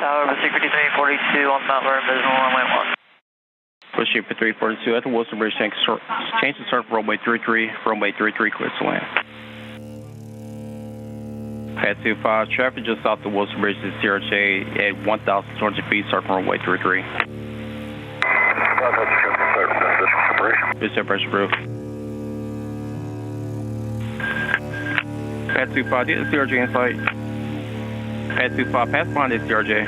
Tower, Pacific 342 on Mount Vernon, Visible runway 1. Pushing for 342 at the Wilson Bridge, change to start for runway 33, clear to land. Pad 25, traffic just off the Wilson Bridge to CRJ at 1,200 feet, start from runway 33. This is pressure roof. Pad 25, get the CRJ in sight. Pad 25, pass behind the CRJ.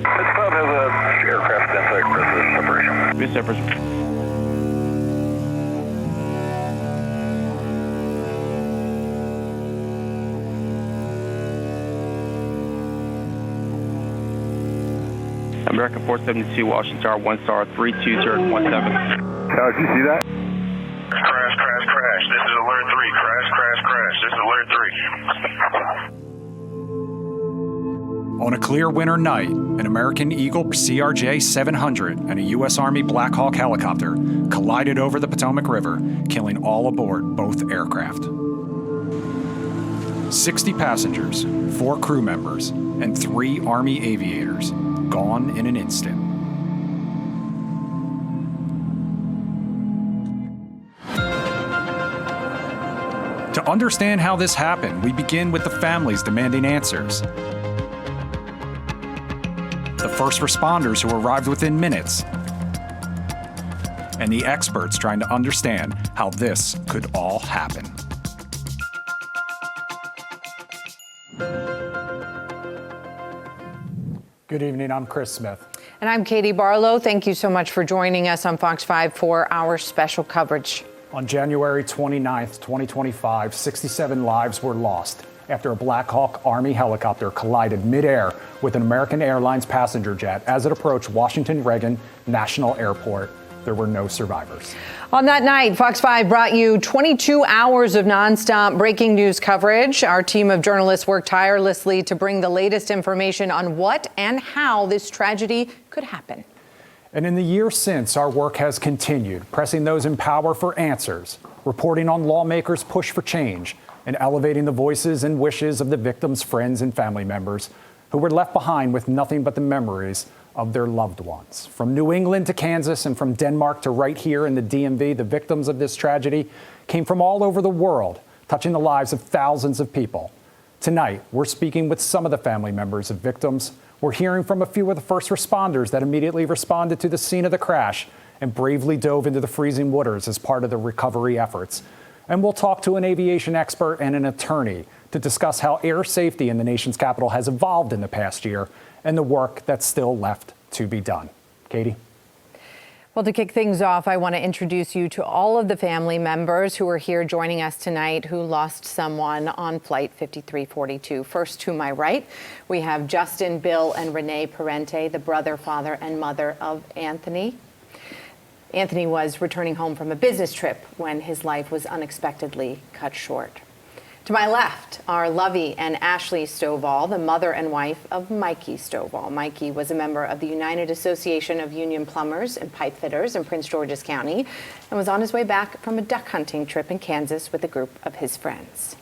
Pad 5 has a aircraft in sight for this separation. This is separation. American 472, Washington Tower, 1 star, 32017. Did you see that? Crash. This is alert 3. Crash. This is alert 3. On a clear winter night, an American Eagle CRJ 700 and a U.S. Army Black Hawk helicopter collided over the Potomac River, killing all aboard both aircraft. 60 passengers, 4 crew members, and 3 Army aviators gone in an instant. To understand how this happened, we begin with the families demanding answers. The first responders who arrived within minutes, and the experts trying to understand how this could all happen. Good evening, I'm Chris Smith. And I'm Katie Barlow. Thank you so much for joining us on Fox 5 for our special coverage. On January 29th, 2025, 67 lives were lost after a Black Hawk Army helicopter collided midair with an American Airlines passenger jet as it approached Washington Reagan National Airport. There were no survivors. On that night, Fox 5 brought you 22 hours of nonstop breaking news coverage. Our team of journalists worked tirelessly to bring the latest information on what and how this tragedy could happen. And in the years since, our work has continued, pressing those in power for answers, reporting on lawmakers' push for change, and elevating the voices and wishes of the victims' friends and family members who were left behind with nothing but the memories of their loved ones. From New England to Kansas and from Denmark to right here in the DMV, the victims of this tragedy came from all over the world, touching the lives of thousands of people. Tonight, we're speaking with some of the family members of victims. We're hearing from a few of the first responders that immediately responded to the scene of the crash and bravely dove into the freezing waters as part of the recovery efforts. And we'll talk to an aviation expert and an attorney to discuss how air safety in the nation's capital has evolved in the past year and the work that's still left to be done. Katie? Well, to kick things off, I want to introduce you to all of the family members who are here joining us tonight who lost someone on Flight 5342. First, to my right, we have Justin, Bill, and Renee Parente, the brother, father, and mother of Anthony. Anthony was returning home from a business trip when his life was unexpectedly cut short. To my left are Lovey and Ashley Stovall, the mother and wife of Mikey Stovall. Mikey was a member of the United Association of Union Plumbers and Pipe Fitters in Prince George's County and was on his way back from a duck hunting trip in Kansas with a group of his friends.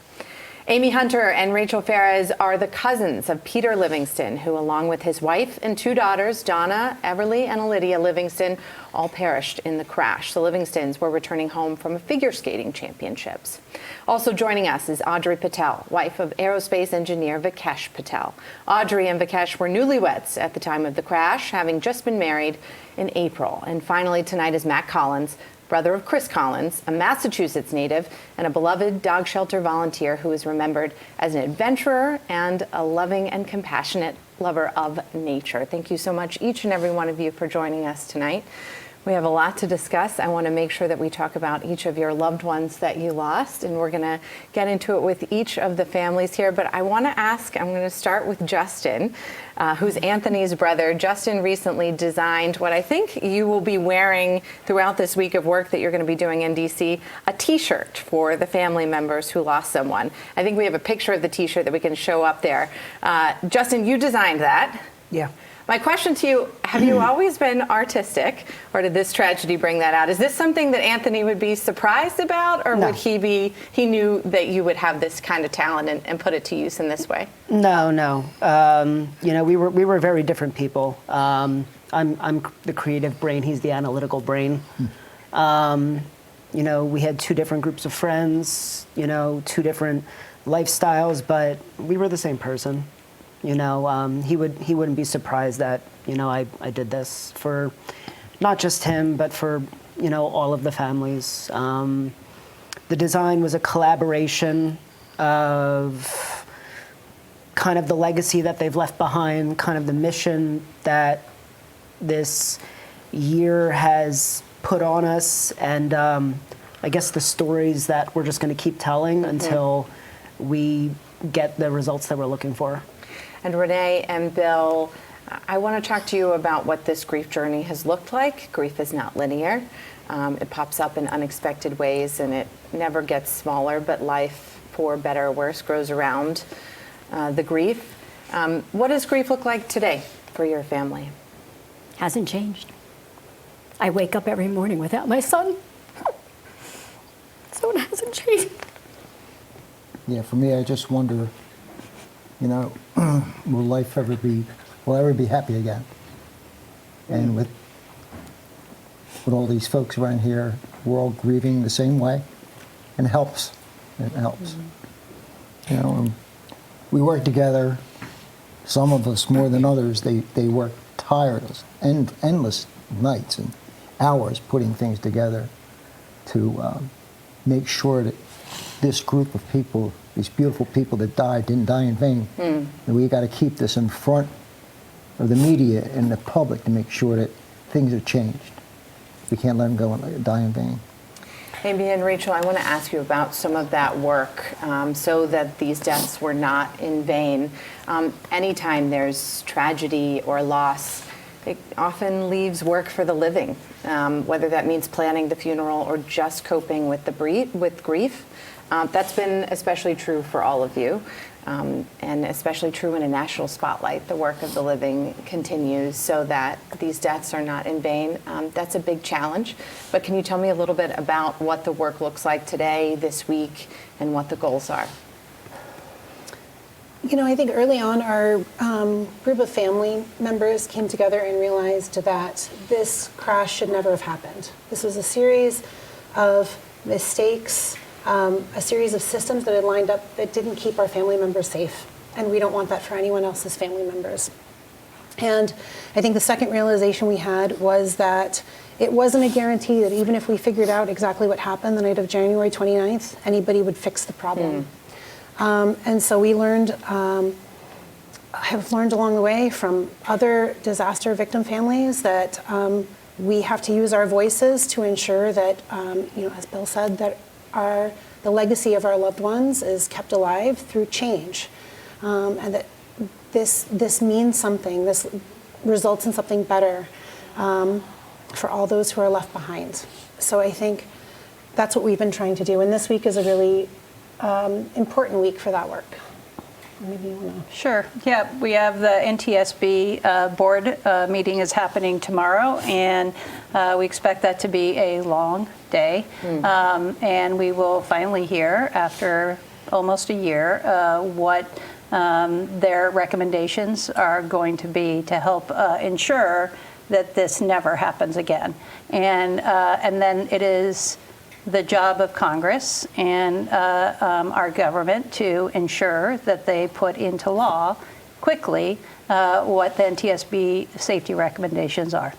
Amy Hunter and Rachel Ferez are the cousins of Peter Livingston, who, along with his wife and 2 daughters, Donna, Everly, and Lydia Livingston, all perished in the crash. The Livingstons were returning home from a figure skating championships. Also joining us is Audrey Patel, wife of aerospace engineer Vikesh Patel. Audrey and Vikesh were newlyweds at the time of the crash, having just been married in April. And finally tonight is Matt Collins, brother of Chris Collins, a Massachusetts native and a beloved dog shelter volunteer who is remembered as an adventurer and a loving and compassionate lover of nature. Thank you so much, each and every one of you, for joining us tonight. We have a lot to discuss. I want to make sure that we talk about each of your loved ones that you lost, and we're going to get into it with each of the families here. But I want to ask, I'm going to start with Justin, who's Anthony's brother. Justin recently designed what I think you will be wearing throughout this week of work that you're going to be doing in DC, a T-shirt for the family members who lost someone. I think we have a picture of the T-shirt that we can show up there. Justin, you designed that. Yeah. My question to you, have you always been artistic, or did this tragedy bring that out? Is this something that Anthony would be surprised about, or would he knew that you would have this kind of talent and put it to use in this way? No. We were very different people. I'm the creative brain, he's the analytical brain. We had two different groups of friends, two different lifestyles, but we were the same person. He wouldn't be surprised that, I did this for not just him, but for, all of the families. The design was a collaboration of kind of the legacy that they've left behind, kind of the mission that this year has put on us, and I guess the stories that we're just going to keep telling until we get the results that we're looking for. And Renee and Bill, I want to talk to you about what this grief journey has looked like. Grief is not linear. It pops up in unexpected ways, and it never gets smaller, but life, for better or worse, grows around the grief. What does grief look like today for your family? Hasn't changed. I wake up every morning without my son. So it hasn't changed. Yeah, for me, I just wonder, will life ever be happy again? And with all these folks around here, we're all grieving the same way, and it helps. It helps. We work together. Some of us more than others. They work tireless, endless nights and hours putting things together to make sure that this group of people, these beautiful people that died, didn't die in vain. And we got to keep this in front of the media and the public to make sure that things are changed. We can't let them go and die in vain. Amy and Rachel, I want to ask you about some of that work so that these deaths were not in vain. Anytime there's tragedy or loss, it often leaves work for the living, whether that means planning the funeral or just coping with grief. That's been especially true for all of you, and especially true in a national spotlight. The work of the living continues so that these deaths are not in vain. That's a big challenge. But can you tell me a little bit about what the work looks like today, this week, and what the goals are? I think early on our group of family members came together and realized that this crash should never have happened. This was a series of mistakes, a series of systems that had lined up that didn't keep our family members safe. And we don't want that for anyone else's family members. And I think the second realization we had was that it wasn't a guarantee that even if we figured out exactly what happened the night of January 29th, anybody would fix the problem. And so we have learned along the way from other disaster victim families that we have to use our voices to ensure that, as Bill said, that the legacy of our loved ones is kept alive through change, and that this means something. This results in something better for all those who are left behind. So I think that's what we've been trying to do, and this week is a really important week for that work. Maybe you want to. Sure. Yeah, we have the NTSB board meeting is happening tomorrow, and we expect that to be a long day. And we will finally hear, after almost a year, what their recommendations are going to be to help ensure that this never happens again. And then it is the job of Congress and our government to ensure that they put into law quickly what the NTSB safety recommendations are.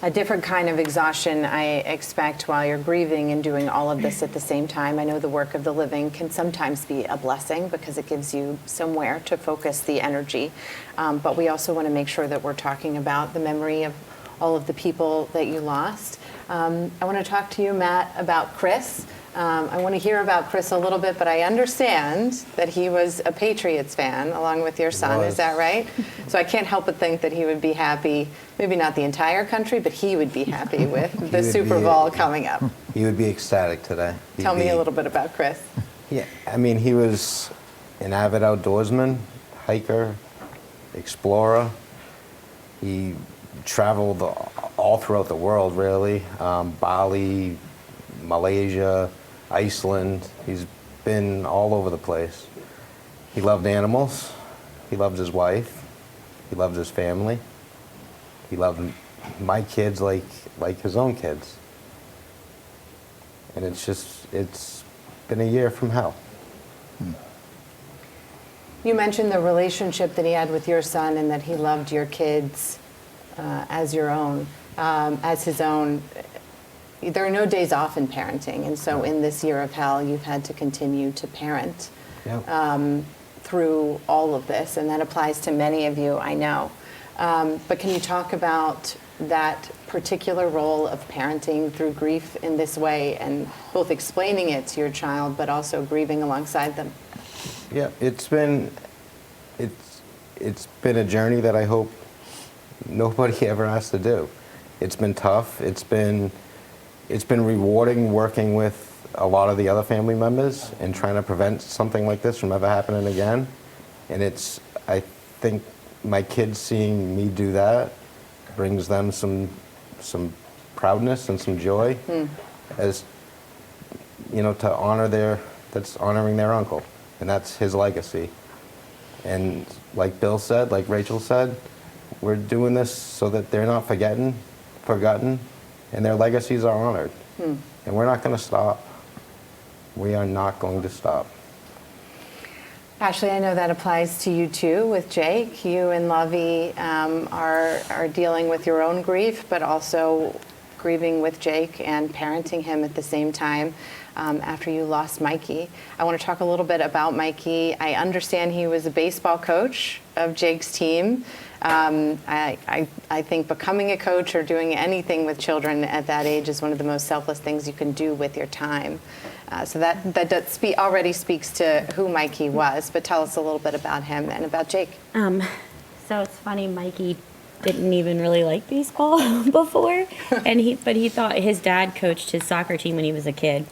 A different kind of exhaustion, I expect, while you're grieving and doing all of this at the same time. I know the work of the living can sometimes be a blessing because it gives you somewhere to focus the energy. But we also want to make sure that we're talking about the memory of all of the people that you lost. I want to talk to you, Matt, about Chris. I want to hear about Chris a little bit, but I understand that he was a Patriots fan along with your son. Is that right? So I can't help but think that he would be happy, maybe not the entire country, but he would be happy with the Super Bowl coming up. He would be ecstatic today. Tell me a little bit about Chris. Yeah, I mean, he was an avid outdoorsman, hiker, explorer. He traveled all throughout the world, really. Bali, Malaysia, Iceland. He's been all over the place. He loved animals. He loved his wife. He loved his family. He loved my kids like his own kids. And it's been a year from hell. You mentioned the relationship that he had with your son and that he loved your kids as your own, as his own. There are no days off in parenting, and so in this year of hell, you've had to continue to parent through all of this, and that applies to many of you, I know. But can you talk about that particular role of parenting through grief in this way, and both explaining it to your child, but also grieving alongside them? Yeah, it's been a journey that I hope nobody ever has to do. It's been tough. It's been rewarding working with a lot of the other family members and trying to prevent something like this from ever happening again. And I think my kids seeing me do that brings them some proudness and some joy, as you know, to honor that's honoring their uncle, and that's his legacy. And like Bill said, like Rachel said, we're doing this so that they're not forgotten, and their legacies are honored. And we're not going to stop. We are not going to stop. Ashley, I know that applies to you too with Jake. You and Lovey are dealing with your own grief, but also grieving with Jake and parenting him at the same time after you lost Mikey. I want to talk a little bit about Mikey. I understand he was a baseball coach of Jake's team. I think becoming a coach or doing anything with children at that age is one of the most selfless things you can do with your time. So that already speaks to who Mikey was, but tell us a little bit about him and about Jake. So it's funny, Mikey didn't even really like baseball before, but he thought his dad coached his soccer team when he was a kid.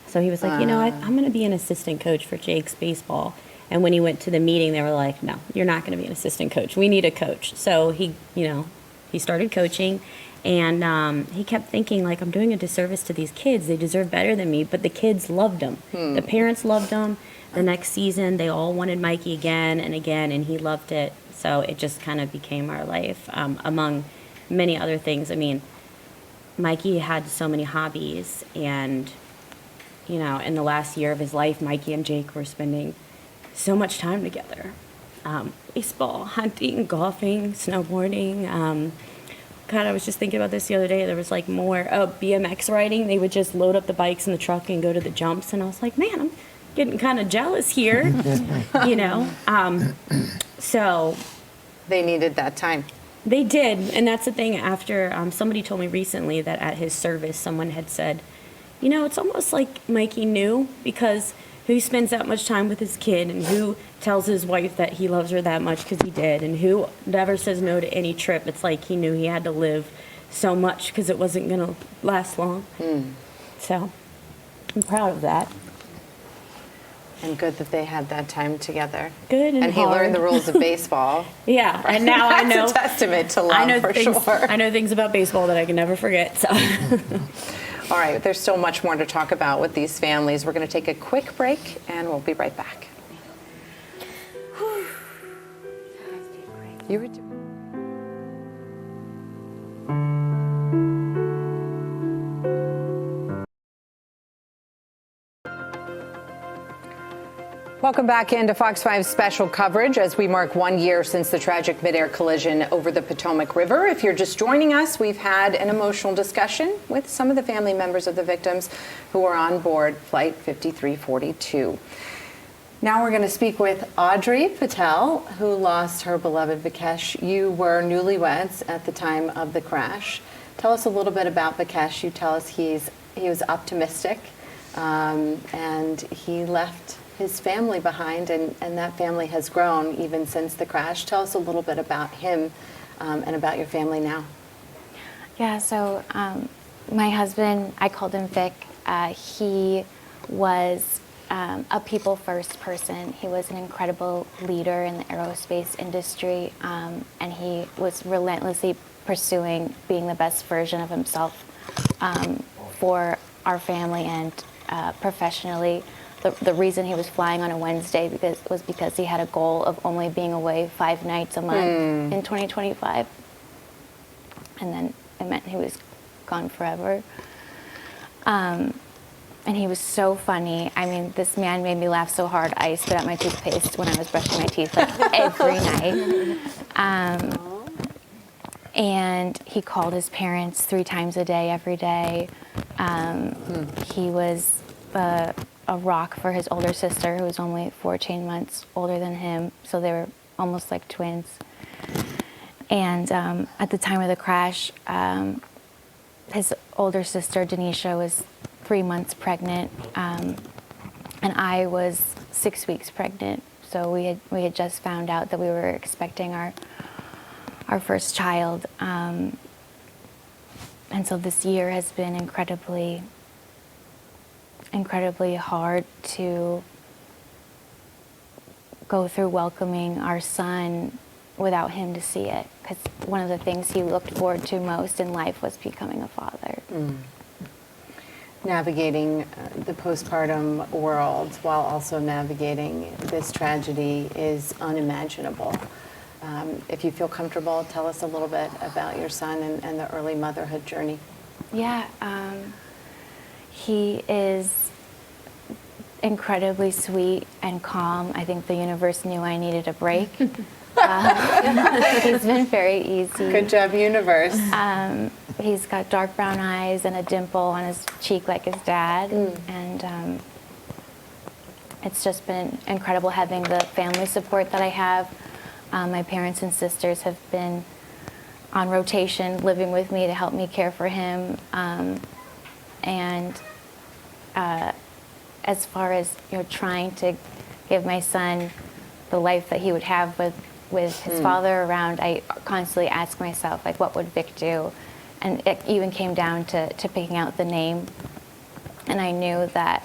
So he was like, I'm going to be an assistant coach for Jake's baseball. And when he went to the meeting, they were like, no, you're not going to be an assistant coach. We need a coach. So he started coaching. And he kept thinking, like, I'm doing a disservice to these kids. They deserve better than me. But the kids loved him. The parents loved him. The next season, they all wanted Mikey again and again, and he loved it. So it just kind of became our life, among many other things. I mean, Mikey had so many hobbies. And, in the last year of his life, Mikey and Jake were spending so much time together. Baseball, hunting, golfing, snowboarding. God, I was just thinking about this the other day. There was more BMX riding. They would just load up the bikes in the truck and go to the jumps. And I was like, man, I'm getting kind of jealous here, So they needed that time. They did. And that's the thing. After somebody told me recently that at his service, someone had said, it's almost like Mikey knew, because who spends that much time with his kid, and who tells his wife that he loves her that much, because he did, and who never says no to any trip. It's like he knew he had to live so much because it wasn't going to last long. So I'm proud of that. And good that they had that time together. Good and he learned the rules of baseball. Yeah, and now I know. That's a testament to love, sure. I know things about baseball that I can never forget. So. All right, there's so much more to talk about with these families. We're going to take a quick break, and we'll be right back. You were doing. Welcome back into Fox 5's special coverage as we mark 1 year since the tragic midair collision over the Potomac River. If you're just joining us, we've had an emotional discussion with some of the family members of the victims who were on board Flight 5342. Now we're going to speak with Audrey Patel, who lost her beloved Vikesh. You were newlyweds at the time of the crash. Tell us a little bit about Vikesh. You tell us he was optimistic, and he left his family behind, and that family has grown even since the crash. Tell us a little bit about him and about your family now. Yeah, so my husband, I called him Vic. He was a people first person. He was an incredible leader in the aerospace industry, and he was relentlessly pursuing being the best version of himself for our family and professionally. The reason he was flying on a Wednesday was because he had a goal of only being away 5 nights a month in 2025. And then it meant he was gone forever. And he was so funny. I mean, this man made me laugh so hard, I spit out my toothpaste when I was brushing my teeth, like every night. And he called his parents 3 times a day, every day. He was a rock for his older sister, who was only 14 months older than him, so they were almost like twins. And at the time of the crash, his older sister, Denisha, was 3 months pregnant, and I was 6 weeks pregnant. So we had just found out that we were expecting our first child, and so this year has been incredibly hard to go through welcoming our son without him to see it, because one of the things he looked forward to most in life was becoming a father. Navigating the postpartum world while also navigating this tragedy is unimaginable. If you feel comfortable, tell us a little bit about your son and the early motherhood journey. Yeah, he is incredibly sweet and calm. I think the universe knew I needed a break. He's been very easy. Good job, universe. He's got dark brown eyes and a dimple on his cheek like his dad. And it's just been incredible having the family support that I have. My parents and sisters have been on rotation, living with me to help me care for him. And as far as trying to give my son the life that he would have with his father around, I constantly ask myself, like, what would Vic do? And it even came down to picking out the name. And I knew that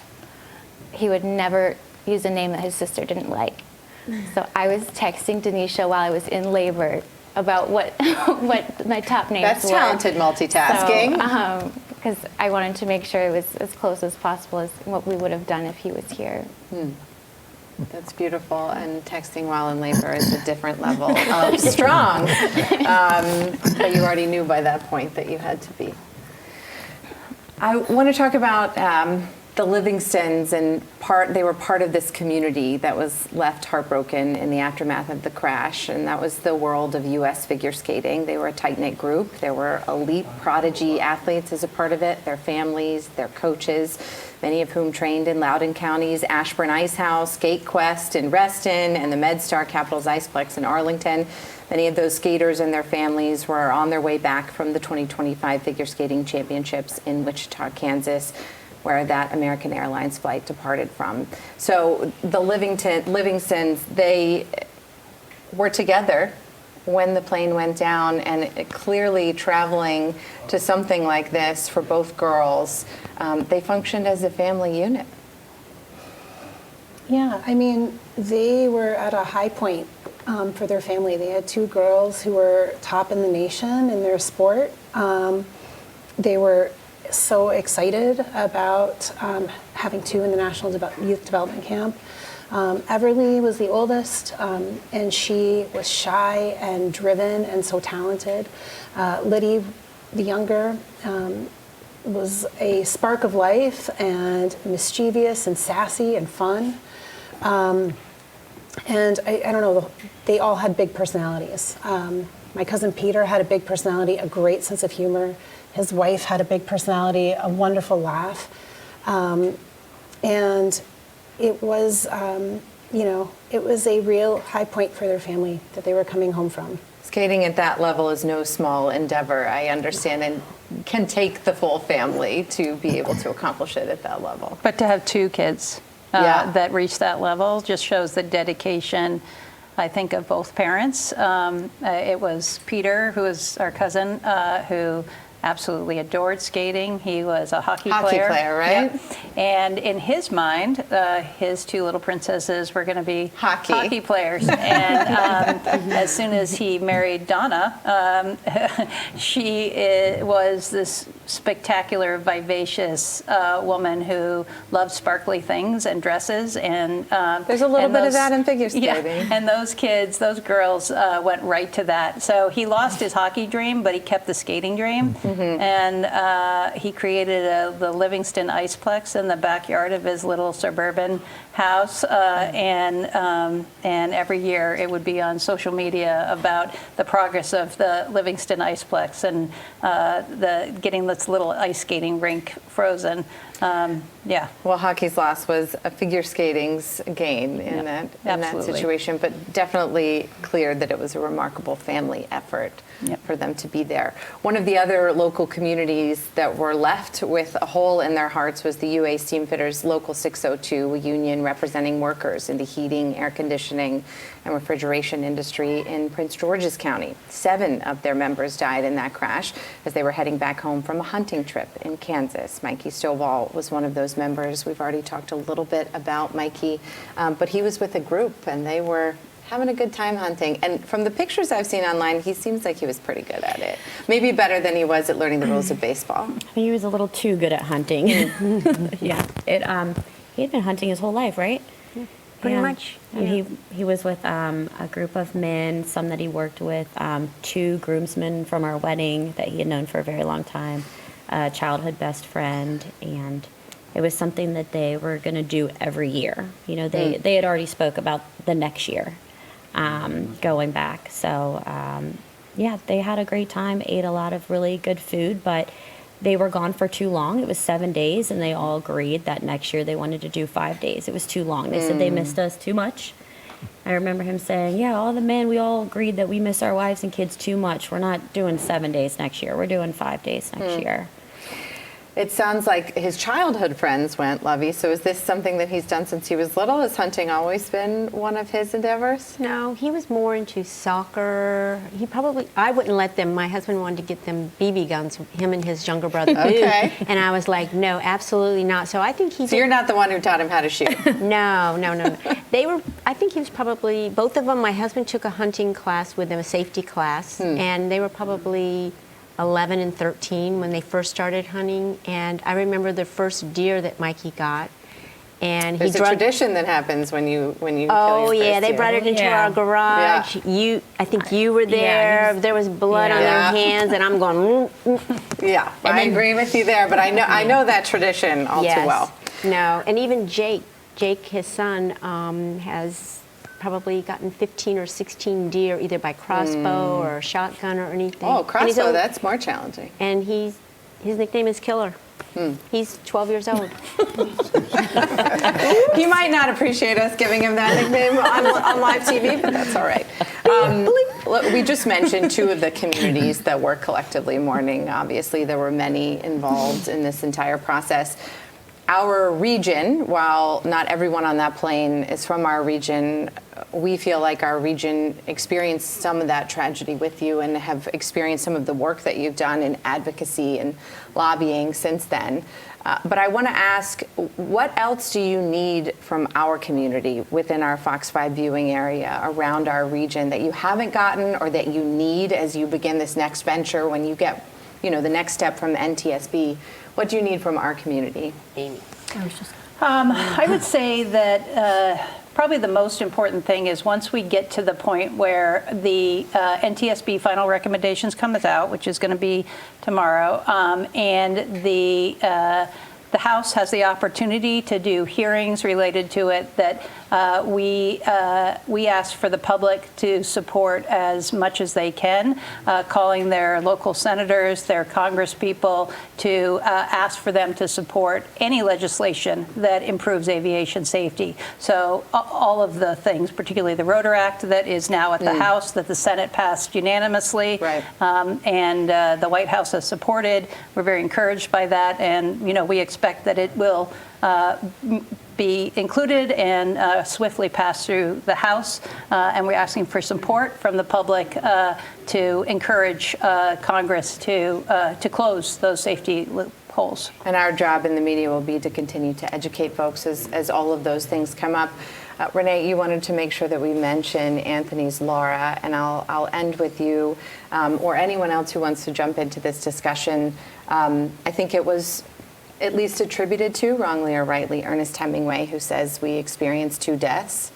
he would never use a name that his sister didn't like. So I was texting Denisha while I was in labor about what my top names That's were. talented multitasking. Because I wanted to make sure it was as close as possible as what we would have done if he was here. That's beautiful, and texting while in labor is a different level of strong. But you already knew by that point that you had to be. I want to talk about the Livingstons, and they were part of this community that was left heartbroken in the aftermath of the crash, and that was the world of U.S. figure skating. They were a tight-knit group. There were elite prodigy athletes as a part of it, their families, their coaches, many of whom trained in Loudoun County's Ashburn Ice House, Skate Quest in Reston, and the MedStar Capitals Iceplex in Arlington. Many of those skaters and their families were on their way back from the 2025 Figure Skating Championships in Wichita, Kansas, where that American Airlines flight departed from. So the Livingstons, they were together when the plane went down, and clearly traveling to something like this for both girls, they functioned as a family unit. Yeah, I mean, they were at a high point for their family. They had 2 girls who were top in the nation in their sport. They were so excited about having 2 in the National Youth Development Camp. Everly was the oldest, and she was shy and driven and so talented. Liddy, the younger, was a spark of life and mischievous and sassy and fun. And I don't know, they all had big personalities. My cousin Peter had a big personality, a great sense of humor. His wife had a big personality, a wonderful laugh. And it was, it was a real high point for their family that they were coming home from. Skating at that level is no small endeavor, I understand, and can take the full family to be able to accomplish it at that level. But to have 2 kids that reach that level just shows the dedication, I think, of both parents. It was Peter, who is our cousin, who absolutely adored skating. He was a hockey player. Hockey player, right? Yep. And in his mind, his two little princesses were going to be hockey players. And as soon as he married Donna, she was this spectacular, vivacious woman who loved sparkly things and dresses. And there's a little bit of that in figure skating. Yeah, and those kids, those girls went right to that. So he lost his hockey dream, but he kept the skating dream. And he created the Livingston Iceplex in the backyard of his little suburban house. And every year it would be on social media about the progress of the Livingston Iceplex and getting this little ice skating rink frozen. Yeah. Well, hockey's loss was a figure skating's gain in that situation, but definitely clear that it was a remarkable family effort for them to be there. One of the other local communities that were left with a hole in their hearts was the UA Steamfitters Local 602, a union representing workers in the heating, air conditioning, and refrigeration industry in Prince George's County. 7 of their members died in that crash as they were heading back home from a hunting trip in Kansas. Mikey Stovall was one of those members. We've already talked a little bit about Mikey, but he was with a group and they were having a good time hunting. And from the pictures I've seen online, he seems like he was pretty good at it. Maybe better than he was at learning the rules of baseball. I think he was a little too good at hunting. Yeah. He had been hunting his whole life, right? Pretty much. And he was with a group of men, some that he worked with, 2 groomsmen from our wedding that he had known for a very long time, a childhood best friend, and it was something that they were going to do every year. You know, they had already spoke about the next year going back. So, yeah, they had a great time, ate a lot of really good food, but they were gone for too long. It was 7 days, and they all agreed that next year they wanted to do 5 days. It was too long. They said they missed us too much. I remember him saying, yeah, all the men, we all agreed that we miss our wives and kids too much. We're not doing 7 days next year. We're doing 5 days next year. It sounds like his childhood friends went, Lovey. So is this something that he's done since he was little? Has hunting always been one of his endeavors? No, he was more into soccer. I wouldn't let them. My husband wanted to get them BB guns, him and his younger brother. Okay. And I was like, no, absolutely not. So I think he. So you're not the one who taught him how to shoot? No. I think he was probably, both of them, my husband took a hunting class with them, a safety class, and they were probably 11 and 13 when they first started hunting. And I remember the first deer that Mikey got. And there's a tradition that happens when you kill your first yeah, they deer. brought it into our garage. Yeah. I think you were there. There was blood on their hands, and I'm going. Yeah, I agree with you there, but I know that tradition all too well. No, and even Jake, his son, has probably gotten 15 or 16 deer either by crossbow or shotgun or anything. Oh, crossbow, that's more challenging. And his nickname is Killer. He's 12 years old. He might not appreciate us giving him that nickname on live TV, but that's all right. We just mentioned 2 of the communities that were collectively mourning. Obviously, there were many involved in this entire process. Our region, while not everyone on that plane is from our region, we feel like our region experienced some of that tragedy with you and have experienced some of the work that you've done in advocacy and lobbying since then. But I want to ask, what else do you need from our community within our Fox 5 viewing area around our region that you haven't gotten or that you need as you begin this next venture when you get, the next step from the NTSB? What do you need from our community? Amy. I would say that probably the most important thing is once we get to the point where the NTSB final recommendations comes out, which is going to be tomorrow, and the House has the opportunity to do hearings related to it, that we ask for the public to support as much as they can, calling their local senators, their congresspeople, to ask for them to support any legislation that improves aviation safety. So all of the things, particularly the Rotor Act that is now at the House, that the Senate passed unanimously, and the White House has supported. We're very encouraged by that, and we expect that it will be included and swiftly pass through the House. And we're asking for support from the public to encourage Congress to close those safety loopholes. And our job in the media will be to continue to educate folks as all of those things come up. Renee, you wanted to make sure that we mention Anthony's Laura, and I'll end with you or anyone else who wants to jump into this discussion. I think it was at least attributed to, wrongly or rightly, Ernest Hemingway, who says we experienced 2 deaths.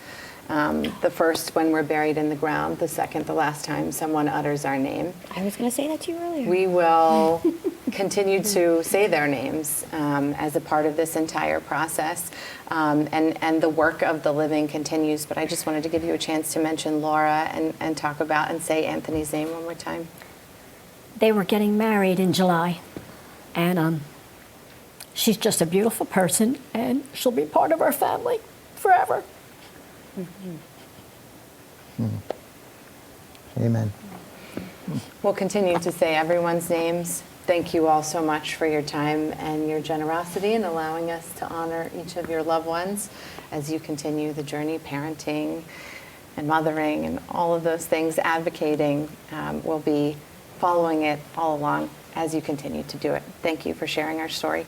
The first when we're buried in the ground, the second the last time someone utters our name. I was going to say that to you earlier. We will continue to say their names as a part of this entire process. And the work of the living continues. But I just wanted to give you a chance to mention Laura and talk about and say Anthony's name one more time. They were getting married in July. And she's just a beautiful person. And she'll be part of our family forever. Amen. We'll continue to say everyone's names. Thank you all so much for your time and your generosity in allowing us to honor each of your loved ones as you continue the journey, parenting and mothering and all of those things, advocating. We'll be following it all along as you continue to do it. Thank you for sharing our story.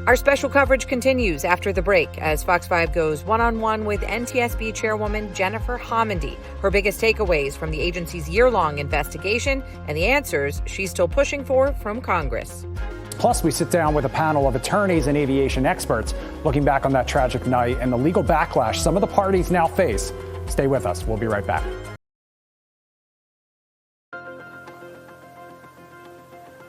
Our special coverage continues after the break as Fox 5 goes one-on-one with NTSB Chairwoman Jennifer Homendy. Her biggest takeaways from the agency's year-long investigation and the answers she's still pushing for from Congress. Plus, we sit down with a panel of attorneys and aviation experts looking back on that tragic night and the legal backlash some of the parties now face. Stay with us. We'll be right back.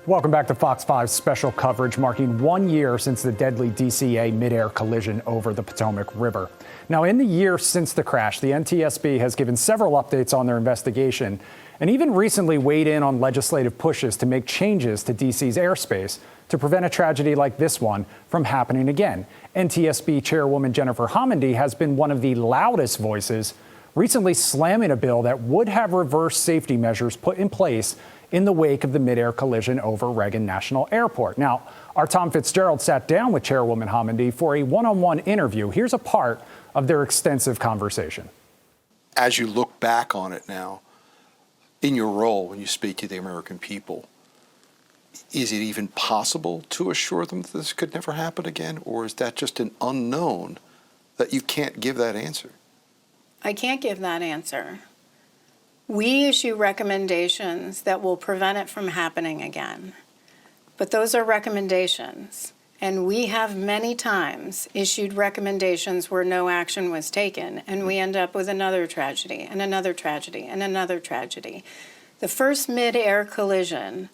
Welcome back to Fox 5's special coverage marking 1 year since the deadly DCA midair collision over the Potomac River. Now, in the year since the crash, the NTSB has given several updates on their investigation and even recently weighed in on legislative pushes to make changes to DC's airspace to prevent a tragedy like this one from happening again. NTSB Chairwoman Jennifer Homendy has been one of the loudest voices, recently slamming a bill that would have reversed safety measures put in place in the wake of the midair collision over Reagan National Airport. Now, our Tom Fitzgerald sat down with Chairwoman Homendy for a one-on-one interview. Here's a part of their extensive conversation. As you look back on it now, in your role when you speak to the American people, is it even possible to assure them that this could never happen again? Or is that just an unknown that you can't give that answer? I can't give that answer. We issue recommendations that will prevent it from happening again. But those are recommendations. And we have many times issued recommendations where no action was taken, and we end up with another tragedy and another tragedy and another tragedy. The first mid-air collision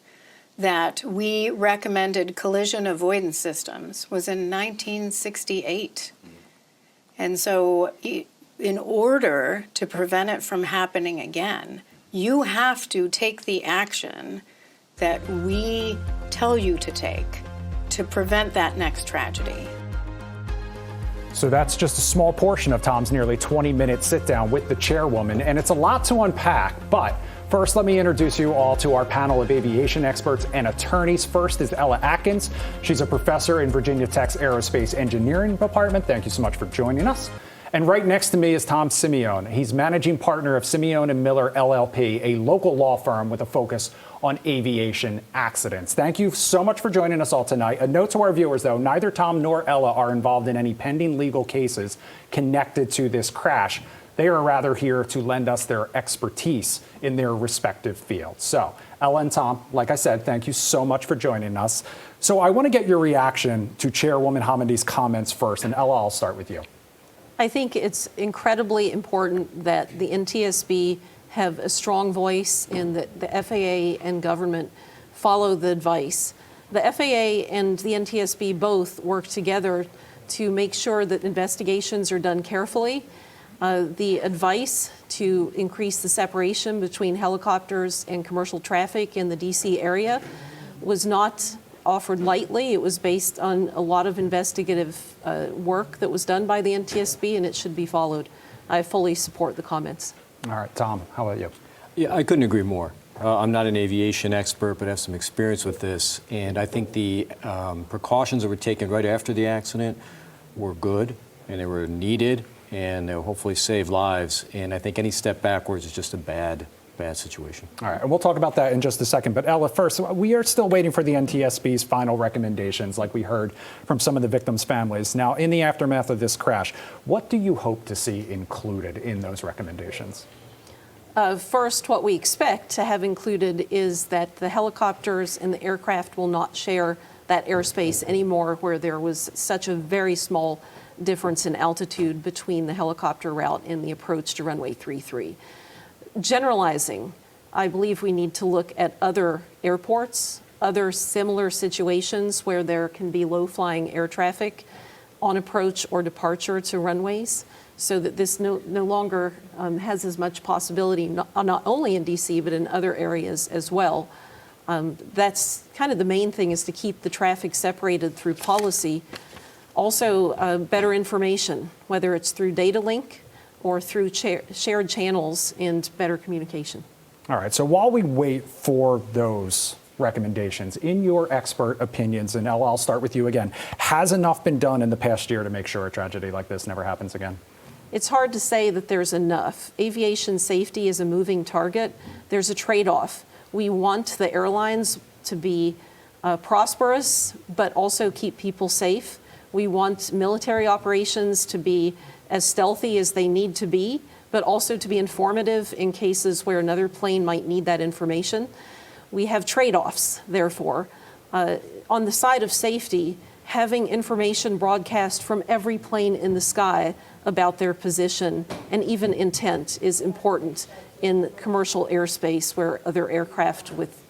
that we recommended collision avoidance systems was in 1968. And so in order to prevent it from happening again, you have to take the action that we tell you to take to prevent that next tragedy. So that's just a small portion of Tom's nearly 20-minute sit-down with the chairwoman, and it's a lot to unpack. But first, let me introduce you all to our panel of aviation experts and attorneys. First is Ella Atkins. She's a professor in Virginia Tech's Aerospace Engineering Department. Thank you so much for joining us. And right next to me is Tom Simeone. He's managing partner of Simeone & Miller, LLP, a local law firm with a focus on aviation accidents. Thank you so much for joining us all tonight. A note to our viewers, though, neither Tom nor Ella are involved in any pending legal cases connected to this crash. They are rather here to lend us their expertise in their respective fields. So, Ella and Tom, like I said, thank you so much for joining us. So I want to get your reaction to Chairwoman Homendy's comments first. And Ella, I'll start with you. I think it's incredibly important that the NTSB have a strong voice and that the FAA and government follow the advice. The FAA and the NTSB both work together to make sure that investigations are done carefully. The advice to increase the separation between helicopters and commercial traffic in the DC area was not offered lightly. It was based on a lot of investigative work that was done by the NTSB, and it should be followed. I fully support the comments. All right, Tom, how about you? Yeah, I couldn't agree more. I'm not an aviation expert, but have some experience with this, and I think the precautions that were taken right after the accident were good. and they were needed, and they'll hopefully save lives. And I think any step backwards is just a bad situation. All right, and we'll talk about that in just a second. But Ella, first, we are still waiting for the NTSB's final recommendations, like we heard from some of the victims' families. Now, in the aftermath of this crash, what do you hope to see included in those recommendations? First, what we expect to have included is that the helicopters and the aircraft will not share that airspace anymore, where there was such a very small difference in altitude between the helicopter route and the approach to runway 33. Generalizing, I believe we need to look at other airports, other similar situations where there can be low-flying air traffic on approach or departure to runways, so that this no longer has as much possibility, not only in DC, but in other areas as well. That's kind of the main thing, is to keep the traffic separated through policy. Also, better information, whether it's through data link or through shared channels and better communication. All right, so while we wait for those recommendations, in your expert opinions, and I'll start with you again, has enough been done in the past year to make sure a tragedy like this never happens again? It's hard to say that there's enough. Aviation safety is a moving target. There's a trade-off. We want the airlines to be prosperous, but also keep people safe. We want military operations to be as stealthy as they need to be, but also to be informative in cases where another plane might need that information. We have trade-offs, therefore. On the side of safety, having information broadcast from every plane in the sky about their position and even intent is important in commercial airspace where other aircraft with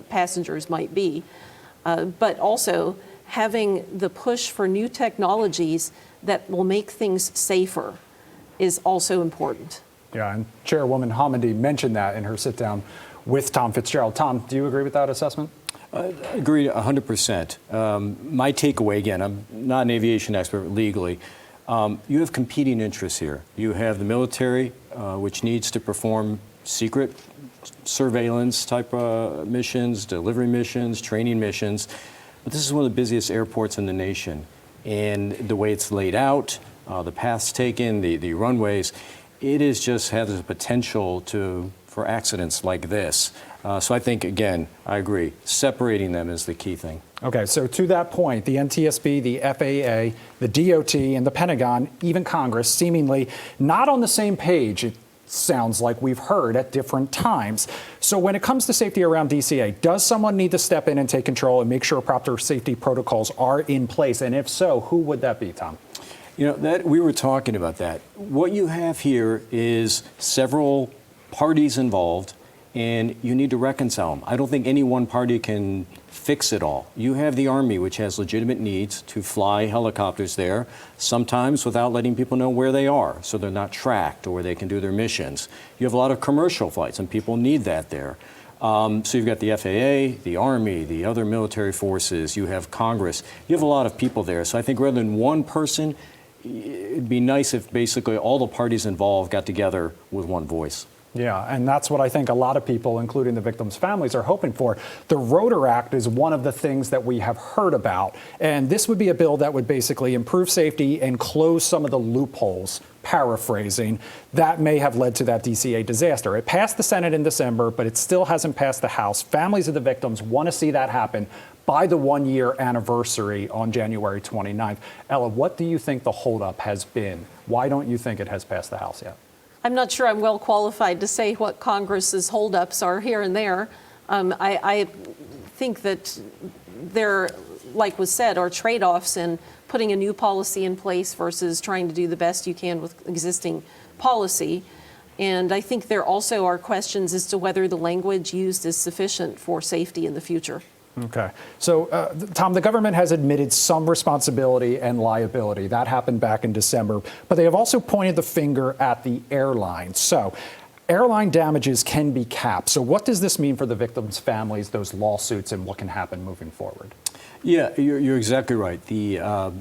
passengers might be. But also having the push for new technologies that will make things safer is also important. Yeah, and Chairwoman Hamidi mentioned that in her sit-down with Tom Fitzgerald. Tom, do you agree with that assessment? I agree 100%. My takeaway, again, I'm not an aviation expert legally. You have competing interests here. You have the military, which needs to perform secret surveillance type missions, delivery missions, training missions. But this is one of the busiest airports in the nation. And the way it's laid out, the paths taken, the runways, it is just has the potential for accidents like this. So I think, again, I agree, separating them is the key thing. Okay, so to that point, the NTSB, the FAA, the DOT, and the Pentagon, even Congress, seemingly not on the same page, it sounds like we've heard at different times. So when it comes to safety around DCA, does someone need to step in and take control and make sure proper safety protocols are in place? And if so, who would that be, Tom? You know, that we were talking about that. What you have here is several parties involved, and you need to reconcile them. I don't think any one party can fix it all. You have the Army, which has legitimate needs to fly helicopters there, sometimes without letting people know where they are, so they're not tracked or they can do their missions. You have a lot of commercial flights, and people need that there. So you've got the FAA, the Army, the other military forces, you have Congress. You have a lot of people there. So I think rather than one person, it'd be nice if basically all the parties involved got together with one voice. Yeah, and that's what I think a lot of people, including the victims' families, are hoping for. The Rotor Act is one of the things that we have heard about, and this would be a bill that would basically improve safety and close some of the loopholes, paraphrasing, that may have led to that DCA disaster. It passed the Senate in December, but it still hasn't passed the House. Families of the victims want to see that happen by the one-year anniversary on January 29th. Ella, what do you think the holdup has been? Why don't you think it has passed the House yet? I'm not sure I'm well qualified to say what Congress's holdups are here and there. I think that there, like was said, are trade-offs in putting a new policy in place versus trying to do the best you can with existing policy. And I think there also are questions as to whether the language used is sufficient for safety in the future. Okay. So, Tom, the government has admitted some responsibility and liability. That happened back in December. But they have also pointed the finger at the airlines. So, airline damages can be capped. So what does this mean for the victims' families, those lawsuits, and what can happen moving forward? Yeah, you're exactly right. The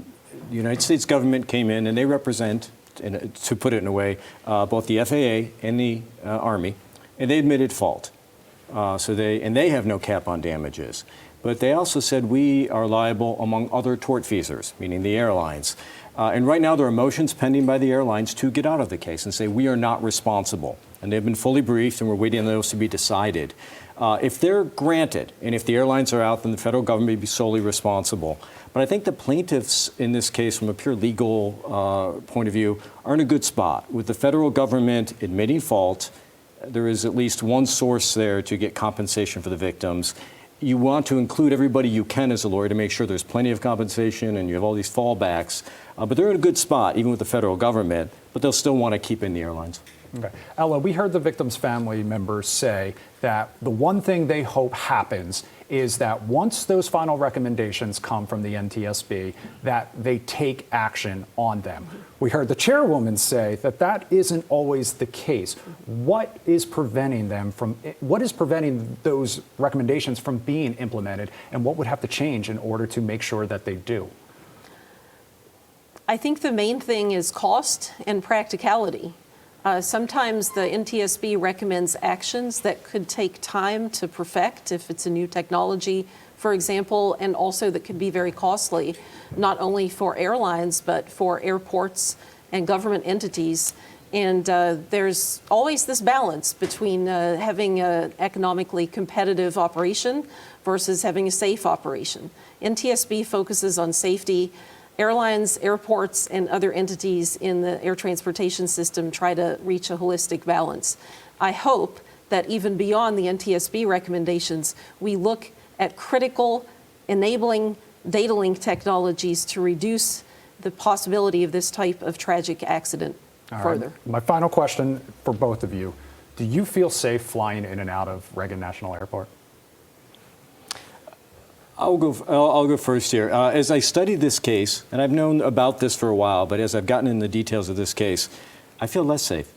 United States government came in and they represent, to put it in a way, both the FAA and the Army, and they admitted fault. So they have no cap on damages. But they also said we are liable among other tortfeasors, meaning the airlines. And right now there are motions pending by the airlines to get out of the case and say we are not responsible. And they've been fully briefed and we're waiting on those to be decided. If they're granted and if the airlines are out, then the federal government may be solely responsible. But I think the plaintiffs in this case, from a pure legal point of view, are in a good spot. With the federal government admitting fault, there is at least one source there to get compensation for the victims. You want to include everybody you can as a lawyer to make sure there's plenty of compensation and you have all these fallbacks. But they're in a good spot, even with the federal government, but they'll still want to keep in the airlines. Okay. Ella, we heard the victims' family members say that the one thing they hope happens is that once those final recommendations come from the NTSB, that they take action on them. We heard the chairwoman say that that isn't always the case. What is preventing those recommendations from being implemented, and what would have to change in order to make sure that they do? I think the main thing is cost and practicality. Sometimes the NTSB recommends actions that could take time to perfect if it's a new technology, for example, and also that could be very costly, not only for airlines, but for airports and government entities. And there's always this balance between having an economically competitive operation versus having a safe operation. NTSB focuses on safety. Airlines, airports, and other entities in the air transportation system try to reach a holistic balance. I hope that even beyond the NTSB recommendations, we look at critical enabling data link technologies to reduce the possibility of this type of tragic accident further. Right. My final question for both of you. Do you feel safe flying in and out of Reagan National Airport? I'll go first here. As I studied this case, and I've known about this for a while, but as I've gotten in the details of this case, I feel less safe.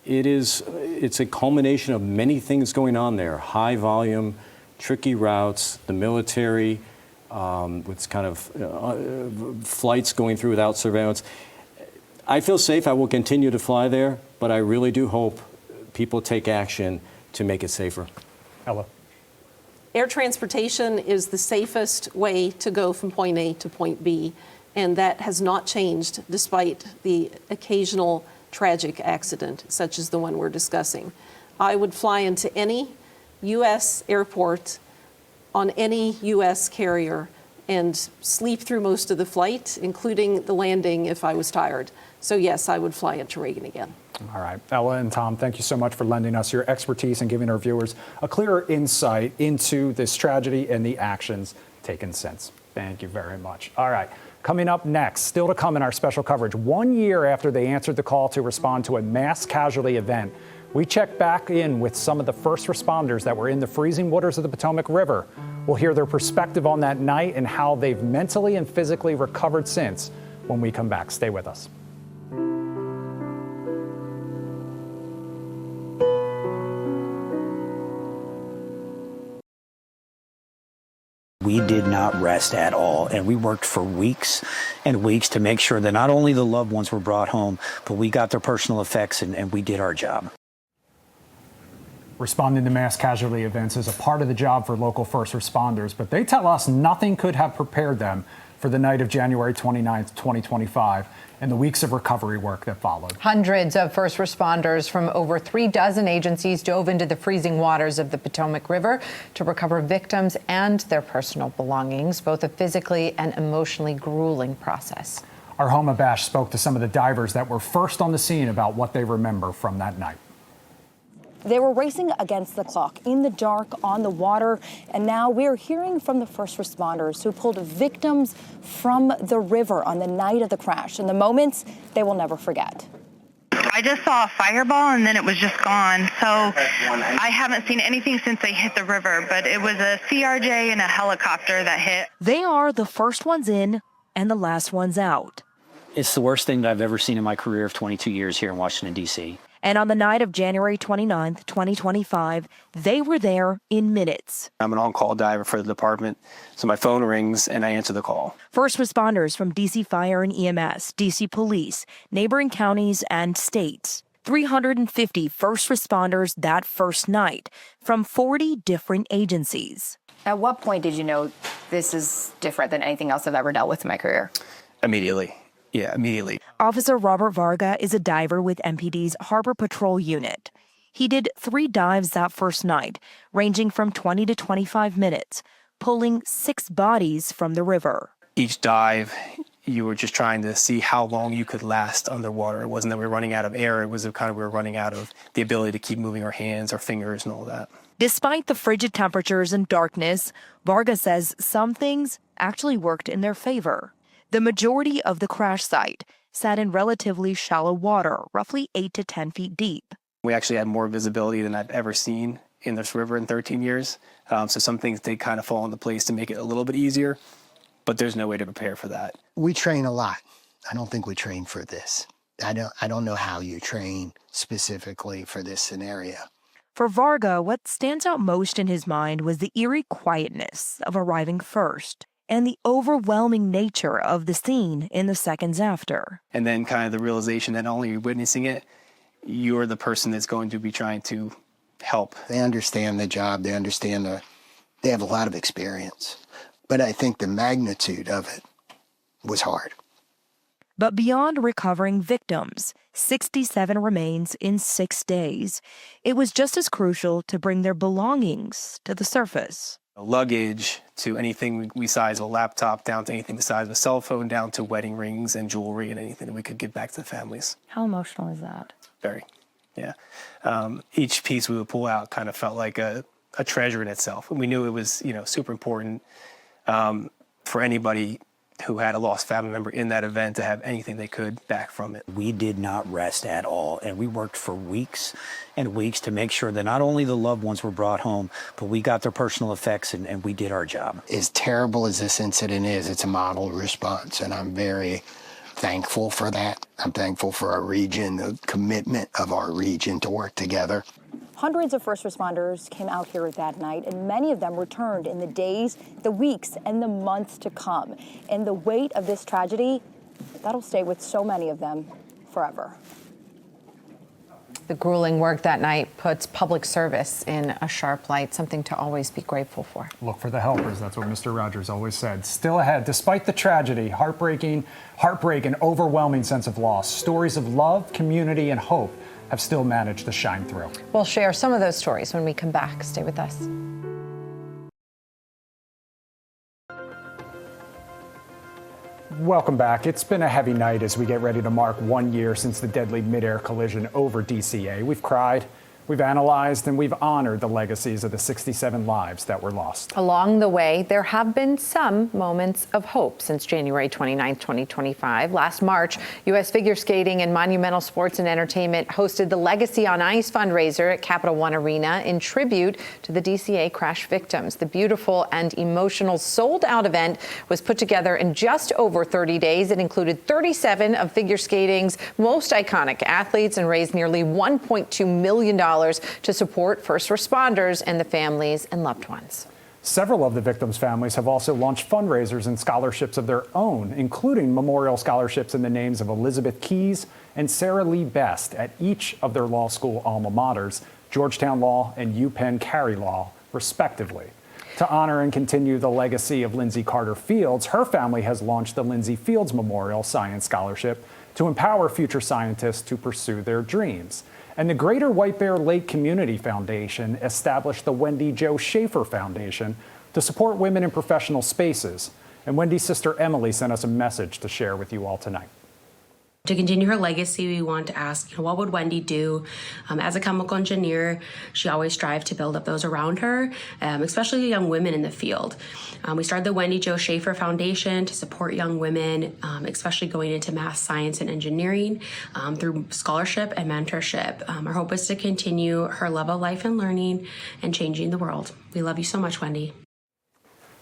It's a culmination of many things going on there. High volume, tricky routes, the military, with kind of flights going through without surveillance. I feel safe. I will continue to fly there, but I really do hope people take action to make it safer. Ella. Air transportation is the safest way to go from point A to point B, and that has not changed despite the occasional tragic accident, such as the one we're discussing. I would fly into any U.S. airport on any U.S. carrier and sleep through most of the flight, including the landing if I was tired. So yes, I would fly into Reagan again. All right. Ella and Tom, thank you so much for lending us your expertise and giving our viewers a clearer insight into this tragedy and the actions taken since. Thank you very much. All right. Coming up next, still to come in our special coverage, 1 year after they answered the call to respond to a mass casualty event, we checked back in with some of the first responders that were in the freezing waters of the Potomac River. We'll hear their perspective on that night and how they've mentally and physically recovered since when we come back. Stay with us. We did not rest at all, and we worked for weeks and weeks to make sure that not only the loved ones were brought home, but we got their personal effects and we did our job. Responding to mass casualty events is a part of the job for local first responders, but they tell us nothing could have prepared them for the night of January 29th, 2025, and the weeks of recovery work that followed. Hundreds of first responders from over 36 agencies dove into the freezing waters of the Potomac River to recover victims and their personal belongings, both a physically and emotionally grueling process. Our Homa Bash spoke to some of the divers that were first on the scene about what they remember from that night. They were racing against the clock, in the dark, on the water, and now we're hearing from the first responders who pulled victims from the river on the night of the crash, and the moments they will never forget. I just saw a fireball and then it was just gone, so I haven't seen anything since they hit the river, but it was a CRJ and a helicopter that hit. They are the first ones in and the last ones out. It's the worst thing that I've ever seen in my career of 22 years here in Washington, D.C. And on the night of January 29th, 2025, they were there in minutes. I'm an on-call diver for the department, so my phone rings and I answer the call. First responders from D.C. Fire and EMS, D.C. Police, neighboring counties and states. 350 first responders that first night from 40 different agencies. At what point did you know this is different than anything else I've ever dealt with in my career? Immediately. Yeah, immediately. Officer Robert Varga is a diver with MPD's Harbor Patrol Unit. He did 3 dives that first night, ranging from 20 to 25 minutes, pulling 6 bodies from the river. Each dive, you were just trying to see how long you could last underwater. It wasn't that we were running out of air. It was kind of we were running out of the ability to keep moving our hands, our fingers, and all that. Despite the frigid temperatures and darkness, Varga says some things actually worked in their favor. The majority of the crash site sat in relatively shallow water, roughly 8 to 10 feet deep. We actually had more visibility than I've ever seen in this river in 13 years. So some things did kind of fall into place to make it a little bit easier, but there's no way to prepare for that. We train a lot. I don't think we train for this. I don't know how you train specifically for this scenario. For Varga, what stands out most in his mind was the eerie quietness of arriving first and the overwhelming nature of the scene in the seconds after. And then kind of the realization that not only you're witnessing it, you're the person that's going to be trying to help. They understand the job. They understand they have a lot of experience. But I think the magnitude of it was hard. But beyond recovering victims, 67 remains in 6 days. It was just as crucial to bring their belongings to the surface. Luggage to anything we size a laptop, down to anything the size of a cell phone, down to wedding rings and jewelry and anything that we could give back to the families. How emotional is that? Very, yeah. Each piece we would pull out kind of felt like a treasure in itself. And we knew it was, super important for anybody who had a lost family member in that event to have anything they could back from it. We did not rest at all, and we worked for weeks and weeks to make sure that not only the loved ones were brought home, but we got their personal effects and we did our job. As terrible as this incident is, it's a model response, and I'm very thankful for that. I'm thankful for our region, the commitment of our region to work together. Hundreds of first responders came out here that night, and many of them returned in the days, the weeks, and the months to come. And the weight of this tragedy, that'll stay with so many of them forever. The grueling work that night puts public service in a sharp light, something to always be grateful for. Look for the helpers. That's what Mr. Rogers always said. Still ahead, despite the tragedy, heartbreak, and overwhelming sense of loss, stories of love, community, and hope have still managed to shine through. We'll share some of those stories when we come back. Stay with us. Welcome back. It's been a heavy night as we get ready to mark 1 year since the deadly midair collision over DCA. We've cried, we've analyzed, and we've honored the legacies of the 67 lives that were lost. Along the way, there have been some moments of hope since January 29, 2025. Last March, U.S. Figure Skating and Monumental Sports and Entertainment hosted the Legacy on Ice fundraiser at Capital One Arena in tribute to the DCA crash victims. The beautiful and emotional sold-out event was put together in just over 30 days. It included 37 of figure skating's most iconic athletes and raised nearly $1.2 million to support first responders and the families and loved ones. Several of the victims' families have also launched fundraisers and scholarships of their own, including memorial scholarships in the names of Elizabeth Keys and Sarah Lee Best at each of their law school alma maters, Georgetown Law and UPenn Cary Law, respectively. To honor and continue the legacy of Lindsay Carter Fields, her family has launched the Lindsay Fields Memorial Science Scholarship to empower future scientists to pursue their dreams. And the Greater White Bear Lake Community Foundation established the Wendy Jo Schaefer Foundation to support women in professional spaces. And Wendy's sister Emily sent us a message to share with you all tonight. To continue her legacy, we want to ask, what would Wendy do? As a chemical engineer, she always strived to build up those around her, especially young women in the field. We started the Wendy Jo Schaefer Foundation to support young women, especially going into math, science, and engineering through scholarship and mentorship. Our hope is to continue her love of life and learning and changing the world. We love you so much, Wendy.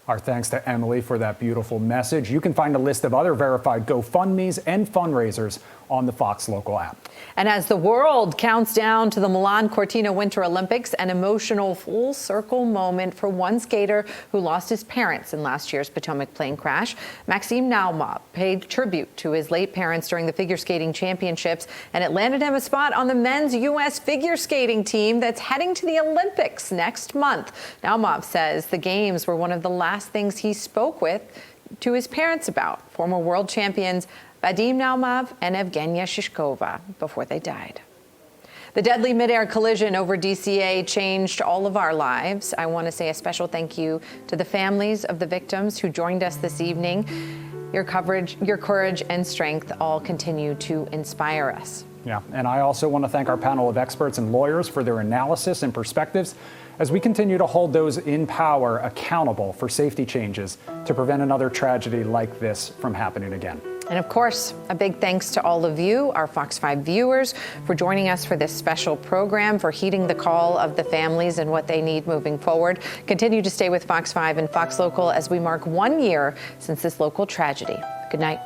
Our thanks to Emily for that beautiful message. You can find a list of other verified GoFundMes and fundraisers on the Fox Local app. And as the world counts down to the Milan Cortina Winter Olympics, an emotional full circle moment for one skater who lost his parents in last year's Potomac plane crash. Maxim Naumov paid tribute to his late parents during the figure skating championships, and it landed him a spot on the men's U.S. figure skating team that's heading to the Olympics next month. Naumov says the games were one of the last things he spoke to his parents about, former world champions Vadim Naumov and Evgenia Shishkova, before they died. The deadly midair collision over DCA changed all of our lives. I want to say a special thank you to the families of the victims who joined us this evening. Your courage, and strength all continue to inspire us. Yeah, and I also want to thank our panel of experts and lawyers for their analysis and perspectives as we continue to hold those in power accountable for safety changes to prevent another tragedy like this from happening again. And of course, a big thanks to all of you, our Fox 5 viewers, for joining us for this special program, for heeding the call of the families and what they need moving forward. Continue to stay with Fox 5 and Fox Local as we mark 1 year since this local tragedy. Good night.